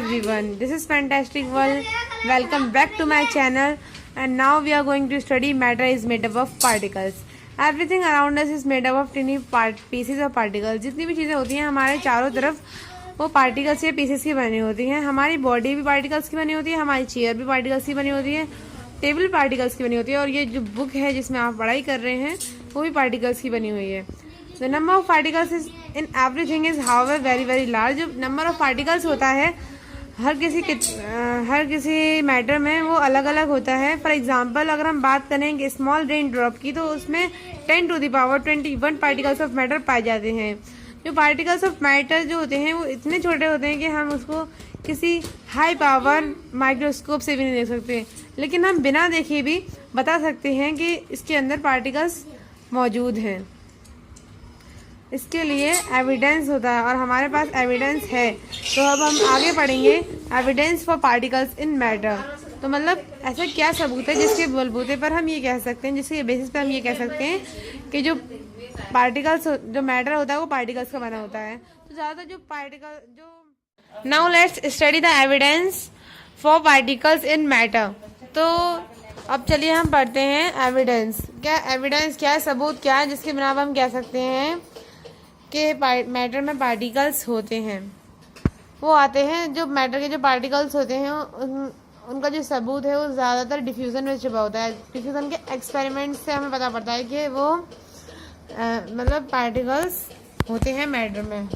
everyone, this is Fantastic World. Welcome back to my channel, and now we are going to study matter is made up of particles. Everything around us is made up of tiny pieces of particles. जितनी भी चीज़ें होती हैं हमारे चारों तरफ वो particles या पीसेस की बनी होती हैं। हमारी बॉडी भी पार्टिकल्स की बनी होती है, हमारी चेयर भी पार्टिकल्स की बनी होती है, टेबल पार्टिकल्स की बनी होती है, और ये जो बुक है जिसमें आप पढ़ाई कर रहे हैं वो भी पार्टिकल्स की बनी हुई है। The number of particles is in everything is however very very large. जो नंबर ऑफ पार्टिकल्स होता है हर किसी मैटर में वो अलग अलग होता है। फॉर एग्जांपल अगर हम बात करें कि स्मॉल रेन ड्रॉप की, तो उसमें 10⁻21 पार्टिकल्स ऑफ मैटर पाए जाते हैं। जो पार्टिकल्स ऑफ मैटर जो होते हैं वो इतने छोटे होते हैं कि हम उसको किसी हाई पावर माइक्रोस्कोप से भी नहीं देख सकते, लेकिन हम बिना देखे भी बता सकते हैं कि इसके अंदर पार्टिकल्स मौजूद हैं। इसके लिए एविडेंस होता है और हमारे पास एविडेंस है। तो अब हम आगे पढ़ेंगे evidence for particles in matter. तो मतलब ऐसा क्या सबूत है जिसके बलबूते पर हम ये कह सकते हैं, जिसके बेसिस पर हम ये कह सकते हैं कि जो पार्टिकल्स जो मैटर होता है वो पार्टिकल्स का बना होता है। तो ज़्यादातर जो पार्टिकल जो now let's study the evidence for particles in matter. तो अब चलिए हम पढ़ते हैं एविडेंस। एविडेंस क्या है, सबूत क्या है जिसके बिना हम कह सकते हैं कि मैटर में पार्टिकल्स होते हैं। वो आते हैं जो मैटर के जो पार्टिकल्स होते हैं उनका जो सबूत है वो ज़्यादातर डिफ्यूज़न में छुपा होता है। डिफ्यूज़न के एक्सपेरिमेंट से हमें पता पड़ता है कि वो मतलब पार्टिकल्स होते हैं मैटर में।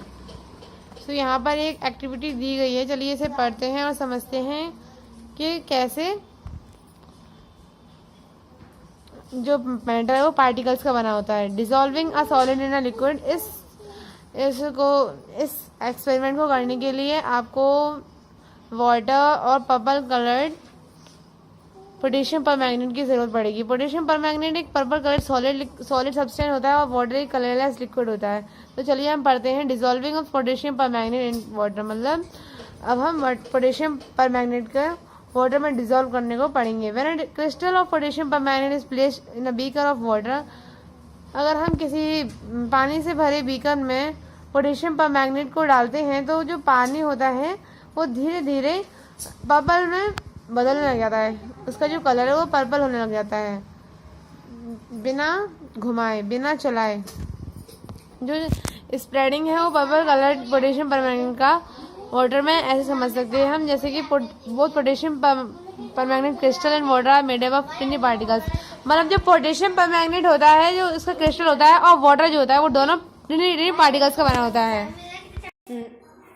तो यहाँ पर एक एक्टिविटी दी गई है, चलिए इसे पढ़ते हैं और समझते हैं कि कैसे जो मैटर है वो पार्टिकल्स का बना होता है। Dissolving a solid in a liquid, इस एक्सपेरिमेंट को करने के लिए आपको वाटर और पर्पल कलर्ड पोटेशियम परमैंगनेट की ज़रूरत पड़ेगी। पोटेशियम परमैंगनेट एक पर्पल कलर्ड सॉलिड सब्सटेंस होता है और वाटर एक कलरलेस लिक्विड होता है। तो चलिए हम पढ़ते हैं dissolving of potassium permanganate in water. मतलब अब हम पोटेशियम परमैंगनेट का वाटर में डिसॉल्व करने को पढ़ेंगे। When a crystal of potassium permanganate is placed in a beaker of water, अगर हम किसी पानी से भरे बीकर में पोटेशियम परमैंगनेट को डालते हैं तो जो पानी होता है वो धीरे धीरे पर्पल में बदलने लग जाता है। उसका जो कलर है वो पर्पल होने लग जाता है बिना घुमाए, बिना चलाए। जो स्प्रेडिंग है वो पर्पल कलर पोटेशियम परमैंगनेट का वाटर में ऐसे समझ सकते हैं हम, जैसे कि both potassium permanganate crystal and water are made up of tiny particles. मतलब जो पोटेशियम परमैंगनेट होता है जो उसका क्रिस्टल होता है और वाटर जो होता है वो दोनों टिनी पार्टिकल्स का बना होता है।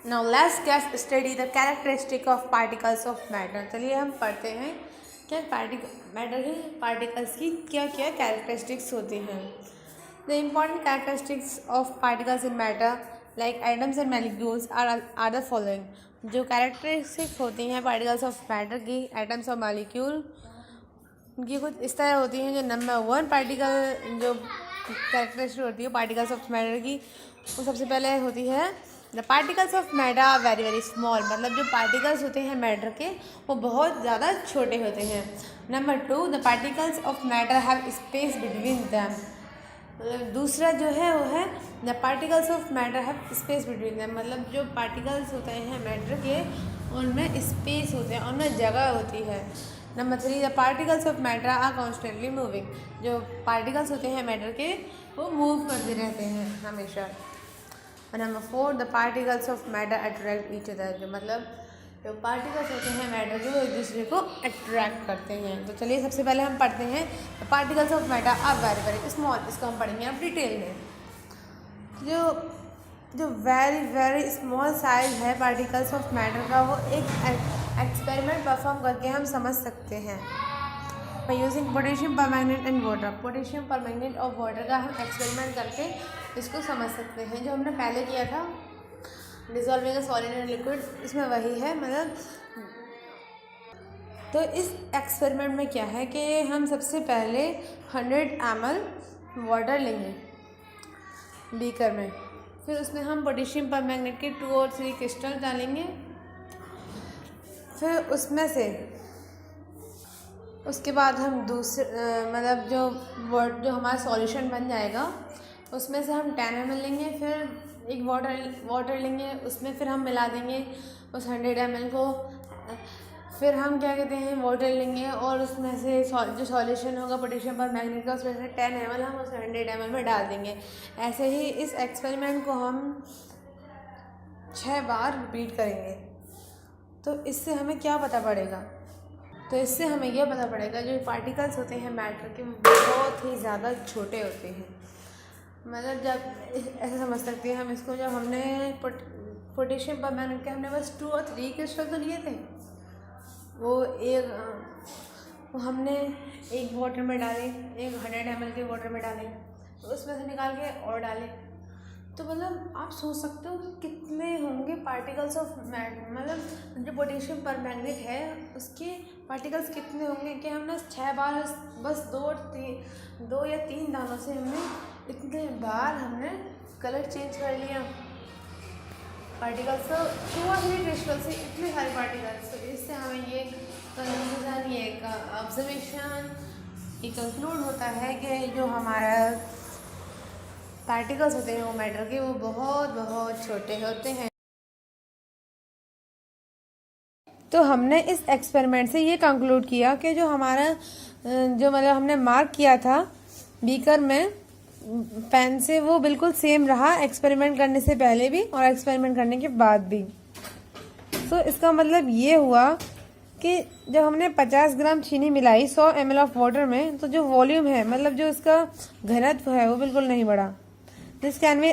Now let's get study the characteristic of particles of matter। चलिए हम पढ़ते हैं क्या मैटर के पार्टिकल्स की क्या क्या कैरेक्टरिस्टिक्स होती हैं। The important characteristics of particles in matter like atoms and molecules are the following। जो कैरेक्टरिस्टिक्स होती हैं पार्टिकल्स ऑफ मैटर की, एटम्स और मॉलिक्यूल, उनकी कुछ इस तरह होती हैं। जो नंबर 1 पार्टिकल जो कैरेक्टरिस्टिक होती है पार्टिकल्स ऑफ मैटर की, वो सबसे पहले होती है the particles of matter are very very small. मतलब जो पार्टिकल्स होते हैं मैटर के वो बहुत ज़्यादा छोटे होते हैं। Number 2 the particles of matter have space between them. मतलब दूसरा जो है वो है the particles of matter have space between them. मतलब जो पार्टिकल्स होते हैं मैटर के उनमें स्पेस होते हैं, उनमें जगह होती है। Number 3 the particles of matter are constantly moving. जो पार्टिकल्स होते हैं मैटर के वो मूव करते रहते हैं हमेशा। और number 4 the particles of matter attract each other. जो मतलब जो पार्टिकल्स होते हैं मैटर के वो एक दूसरे को अट्रैक्ट करते हैं। तो चलिए सबसे पहले हम पढ़ते हैं the particles of matter are very very small. इसको हम पढ़ेंगे अब डिटेल में। जो वेरी वेरी स्मॉल साइज है पार्टिकल्स ऑफ मैटर का, वो एक एक्सपेरिमेंट परफॉर्म करके हम समझ सकते हैं by using potassium permanganate and water. Potassium permanganate और वाटर का हम एक्सपेरिमेंट करके इसको समझ सकते हैं। जो हमने पहले किया था dissolving a solid in liquid, इसमें वही है। मतलब तो इस एक्सपेरिमेंट में क्या है कि हम सबसे पहले 100 ml वाटर लेंगे बीकर में, फिर उसमें हम पोटेशियम परमैंगनेट के 2 और 3 क्रिस्टल डालेंगे। फिर उसमें से उसके बाद हम मतलब जो हमारा सॉल्यूशन बन जाएगा उसमें से हम 10 ml लेंगे। फिर एक वाटर लेंगे, उसमें फिर हम मिला देंगे उस 100 ml को फिर हम क्या कहते हैं वाटर लेंगे और उसमें से जो सॉल्यूशन होगा पोटेशियम परमैंगनेट का उसमें से 10 ml हम उस 100 ml में डाल देंगे। ऐसे ही इस एक्सपेरिमेंट को हम 6 बार रिपीट करेंगे। तो इससे हमें क्या पता पड़ेगा? तो इससे हमें यह पता पड़ेगा जो पार्टिकल्स होते हैं मैटर के बहुत ही ज़्यादा छोटे होते हैं। मतलब जब ऐसे समझ सकते हैं हम इसको, जब हमने पोटेशियम परमैंगनेट के हमने बस 2 और 3 क्रिस्टल तो लिए थे, वो हमने एक वाटर में डाले, एक 100 ml के वाटर में डाले, तो उसमें से निकाल के और डाले। तो मतलब आप सोच सकते हो कि कितने होंगे पार्टिकल्स ऑफ मैटर, मतलब जो पोटेशियम परमैंगनेट है उसके पार्टिकल्स कितने होंगे कि हमने 6 बार बस 2 या 3 दानों से हमने इतने बार हमने कलर चेंज कर लिया पार्टिकल्स। तो 2 और 3 क्रिस्टल से इतने सारे पार्टिकल्स। तो इससे हमें ये कंक्लूजन, ये एक ऑब्जर्वेशन, ये कंक्लूड होता है कि जो हमारा पार्टिकल्स होते हैं वो मैटर के वो बहुत बहुत छोटे होते हैं। तो हमने इस एक्सपेरिमेंट से ये कंक्लूड किया कि जो हमारा जो मतलब हमने मार्क किया था बीकर में पेन से, वो बिल्कुल सेम रहा एक्सपेरिमेंट करने से पहले भी और एक्सपेरिमेंट करने के बाद भी। तो इसका मतलब ये हुआ कि जब हमने 50 ग्राम चीनी मिलाई 100 ml ऑफ वाटर में, तो जो वॉल्यूम है, मतलब जो इसका घनत्व है, वो बिल्कुल नहीं बढ़ा। This can be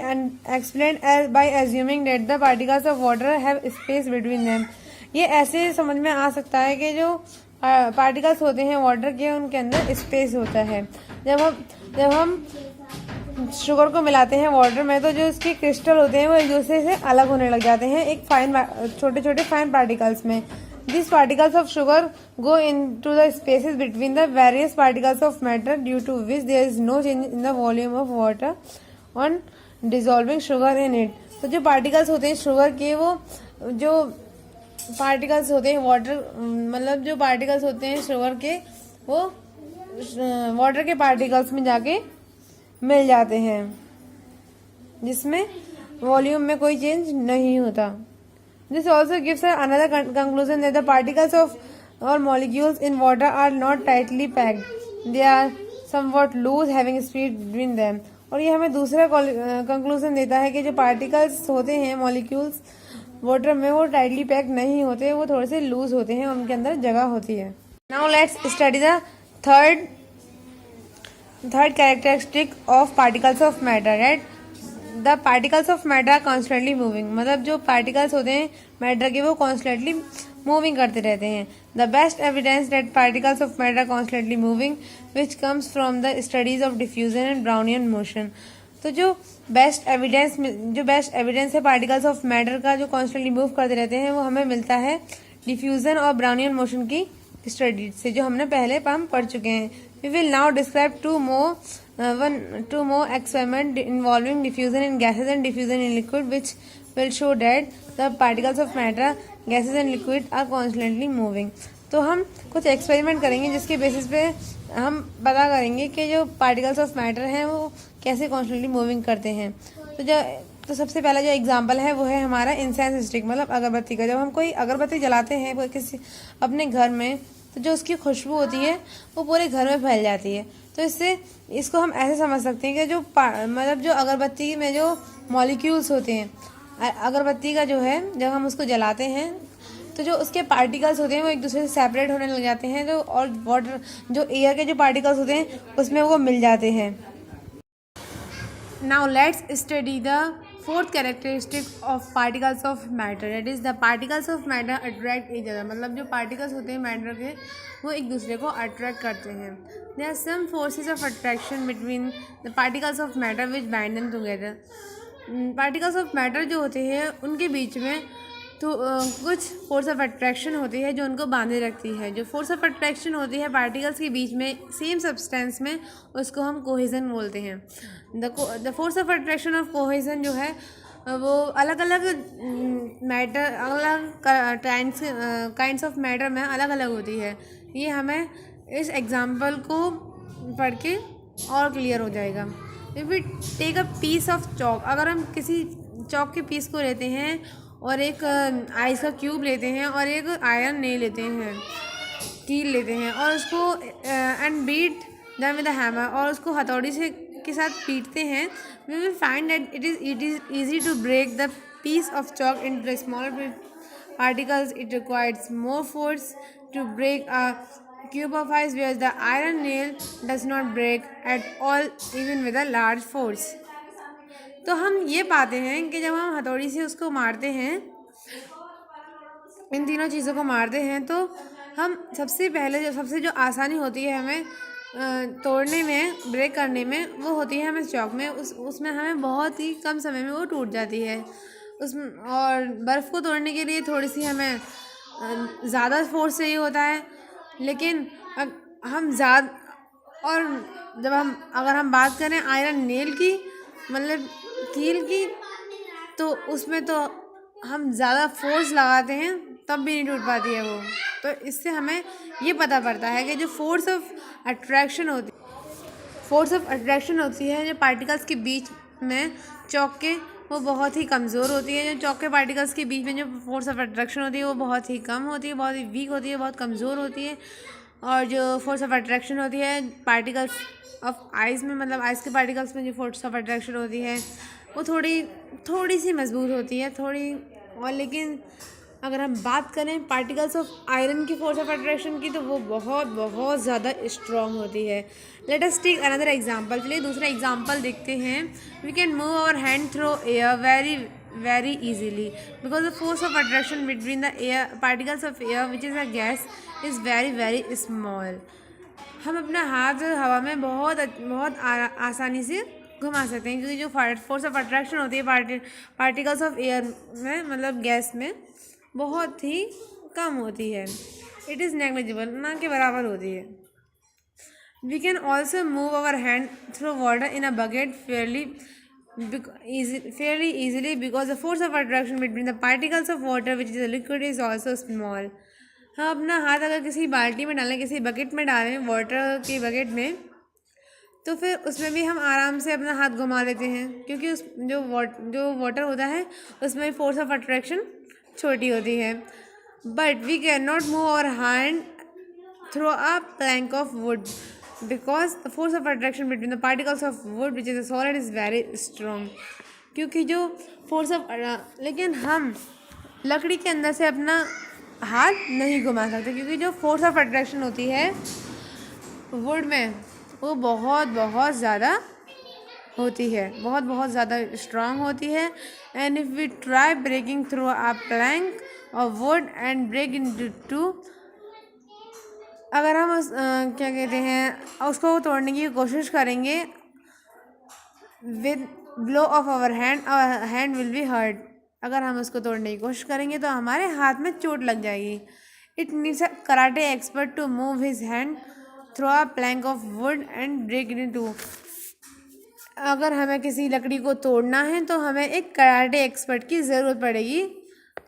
explained bye assuming that the particles of water have space between them. ये ऐसे समझ में आ सकता है कि जो पार्टिकल्स होते हैं वाटर के, उनके अंदर स्पेस होता है। जब हम शुगर को मिलाते हैं वाटर में, तो जो उसके क्रिस्टल होते हैं वो एक दूसरे से अलग होने लग जाते हैं एक छोटे छोटे फाइन पार्टिकल्स में। These particles of sugar go into the spaces between the various particles of matter, due to which there is no change in the volume of water on dissolving sugar in it. तो जो particles होते हैं sugar के, वो जो particles होते हैं water, मतलब जो पार्टिकल्स होते हैं शुगर के, वो वाटर के पार्टिकल्स में जाके मिल जाते हैं, जिसमें वॉल्यूम में कोई चेंज नहीं होता। This also gives another conclusion that the particles of or molecules in water are not tightly packed. They are somewhat loose, having space between them. और ये हमें दूसरा कंक्लूजन देता है कि जो पार्टिकल्स होते हैं मॉलिक्यूल्स वाटर में, वो टाइटली पैक नहीं होते, वो थोड़े से लूज होते हैं, उनके अंदर जगह होती है। Now let's study the third characteristic of particles of matter. Right, the particles of matter are constantly moving. मतलब जो पार्टिकल्स होते हैं मैटर के, वो कॉन्स्टेंटली मूविंग करते रहते हैं। The best evidence that particles of matter are constantly moving which comes from the studies of diffusion and Brownian motion. तो जो बेस्ट एविडेंस है पार्टिकल्स ऑफ मैटर का जो कॉन्स्टेंटली मूव करते रहते हैं, वो हमें मिलता है डिफ्यूजन और ब्राउनियन मोशन की स्टडीज से, जो हमने पहले हम पढ़ चुके हैं। We will now describe two more experiment involving diffusion in gases and diffusion in liquid, which will show that the particles of matter, gases and liquid are constantly moving. तो हम कुछ एक्सपेरिमेंट करेंगे जिसके बेसिस पे हम पता करेंगे कि जो पार्टिकल्स ऑफ मैटर हैं वो कैसे कॉन्स्टेंटली मूविंग करते हैं। तो सबसे पहला जो एग्जांपल है वो है हमारा इंसेंस स्टिक, मतलब अगरबत्ती का। जब हम कोई अगरबत्ती जलाते हैं किसी अपने घर में, तो जो उसकी खुशबू होती है वो पूरे घर में फैल जाती है। तो इसको हम ऐसे समझ सकते हैं कि जो अगरबत्ती में जो मॉलिक्यूल्स होते हैं, अगरबत्ती का जो है, जब हम उसको जलाते हैं तो जो उसके पार्टिकल्स होते हैं वो एक दूसरे से सेपरेट होने लग जाते हैं, तो और वाटर जो एयर के जो पार्टिकल्स होते हैं उसमें वो मिल जाते हैं। Now let's study the fourth characteristic of particles of matter. That is the particles of matter attract each other. मतलब जो पार्टिकल्स होते हैं मैटर के, वो एक दूसरे को अट्रैक्ट करते हैं। There are some forces of attraction between the particles of matter which bind them together. Particles of matter जो होते हैं उनके बीच में तो कुछ फोर्स ऑफ अट्रैक्शन होती है जो उनको बांधे रखती है। जो फोर्स ऑफ अट्रैक्शन होती है पार्टिकल्स के बीच में सेम सब्सटेंस में, उसको हम कोहेजन बोलते हैं। The force of attraction of cohesion जो है वो अलग अलग मैटर, अलग काइंड्स ऑफ मैटर में अलग अलग होती है। ये हमें इस एग्जाम्पल को पढ़ के और क्लियर हो जाएगा। If we take a piece of chalk, अगर हम किसी चॉक के पीस को लेते हैं और एक आइस का क्यूब लेते हैं और एक आयरन नेल लेते हैं, कील लेते हैं और उसको and beat them with the hammer, और उसको हथौड़ी से के साथ पीटते हैं, we will find that it is easy to break the piece of chalk into smaller particles. It requires more force to break a cube of ice, whereas the iron nail does not break at all even with a large force. तो हम ये पाते हैं कि जब हम हथौड़ी से उसको मारते हैं, इन तीनों चीज़ों को मारते हैं, तो हम सबसे पहले जो आसानी होती है हमें तोड़ने में, ब्रेक करने में, वो होती है हमें चौक में। उसमें हमें बहुत ही कम समय में वो टूट जाती है। और बर्फ़ को तोड़ने के लिए थोड़ी सी हमें ज़्यादा फोर्स चाहिए होता है, लेकिन हम ज़्यादा, और अगर हम बात करें आयरन नेल की, मतलब कील की, तो उसमें तो हम ज़्यादा फोर्स लगाते हैं तब भी नहीं टूट पाती है वो। तो इससे हमें ये पता पड़ता है कि जो फोर्स ऑफ अट्रैक्शन होती है जो पार्टिकल्स के बीच में चौक के, वो बहुत ही कमज़ोर होती है। जो चौक के पार्टिकल्स के बीच में जो फोर्स ऑफ अट्रैक्शन होती है वो बहुत ही कम होती है, बहुत ही वीक होती है, बहुत कमज़ोर होती है। और जो फोर्स ऑफ अट्रैक्शन होती है पार्टिकल्स ऑफ आइस में, मतलब आइस के पार्टिकल्स में जो फोर्स ऑफ अट्रैक्शन होती है वो थोड़ी सी मजबूत होती है, थोड़ी। और लेकिन अगर हम बात करें पार्टिकल्स ऑफ आयरन की फोर्स ऑफ अट्रैक्शन की, तो वो बहुत बहुत ज़्यादा स्ट्रॉन्ग होती है। Let us take another example. चलिए दूसरा एग्जांपल देखते हैं। We can move our hand through air very very easily because the force of attraction between the air particles of air which is a gas is very very small. हम अपना हाथ हवा में बहुत बहुत आसानी से घुमा सकते हैं, क्योंकि जो फोर्स ऑफ अट्रैक्शन होती है पार्टिकल्स ऑफ एयर में, मतलब गैस में, बहुत ही कम होती है। इट इज़ नेग्लिजिबल, ना के बराबर होती है। We can also move our hand through water in a bucket fairly easily because the force of attraction between the particles of water which is a liquid is also small. हम अपना हाथ अगर किसी बाल्टी में डालें, किसी बकेट में डालें, वाटर की बकेट में, तो फिर उसमें भी हम आराम से अपना हाथ घुमा लेते हैं, क्योंकि उस जो वाटर होता है उसमें फोर्स ऑफ अट्रैक्शन छोटी होती है। But we can not move our hand through a plank of wood because the force of attraction between the particles of wood which is a solid is very strong. क्योंकि जो force of लेकिन हम लकड़ी के अंदर से अपना हाथ नहीं घुमा सकते, क्योंकि जो फोर्स ऑफ अट्रैक्शन होती है वुड में वो बहुत बहुत ज़्यादा होती है, बहुत बहुत ज़्यादा स्ट्रांग होती है। And if we try breaking through a plank of wood and break into two, अगर हम क्या कहते हैं उसको तोड़ने की कोशिश करेंगे with blow of our hand will be hurt. अगर हम उसको तोड़ने की कोशिश करेंगे तो हमारे हाथ में चोट लग जाएगी। It needs a karate expert to move his hand through a plank of wood and break it in two. अगर हमें किसी लकड़ी को तोड़ना है तो हमें एक कराटे एक्सपर्ट की ज़रूरत पड़ेगी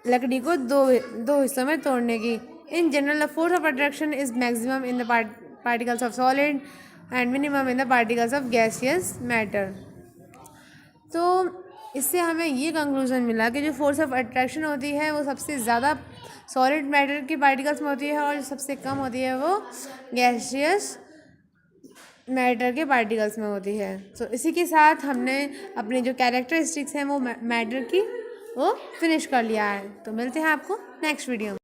लकड़ी को दो हिस्सों में तोड़ने की। In general the force of attraction is maximum in the particles of solid and minimum in the particles of gaseous matter. तो इससे हमें ये कंक्लूजन मिला कि जो फोर्स ऑफ अट्रैक्शन होती है वो सबसे ज़्यादा सॉलिड मैटर के पार्टिकल्स में होती है, और जो सबसे कम होती है वो गैसियस मैटर के पार्टिकल्स में होती है। तो इसी के साथ हमने अपने जो कैरेक्टरिस्टिक्स हैं वो मैटर की वो फिनिश कर लिया है। तो मिलते हैं आपको नेक्स्ट वीडियो में।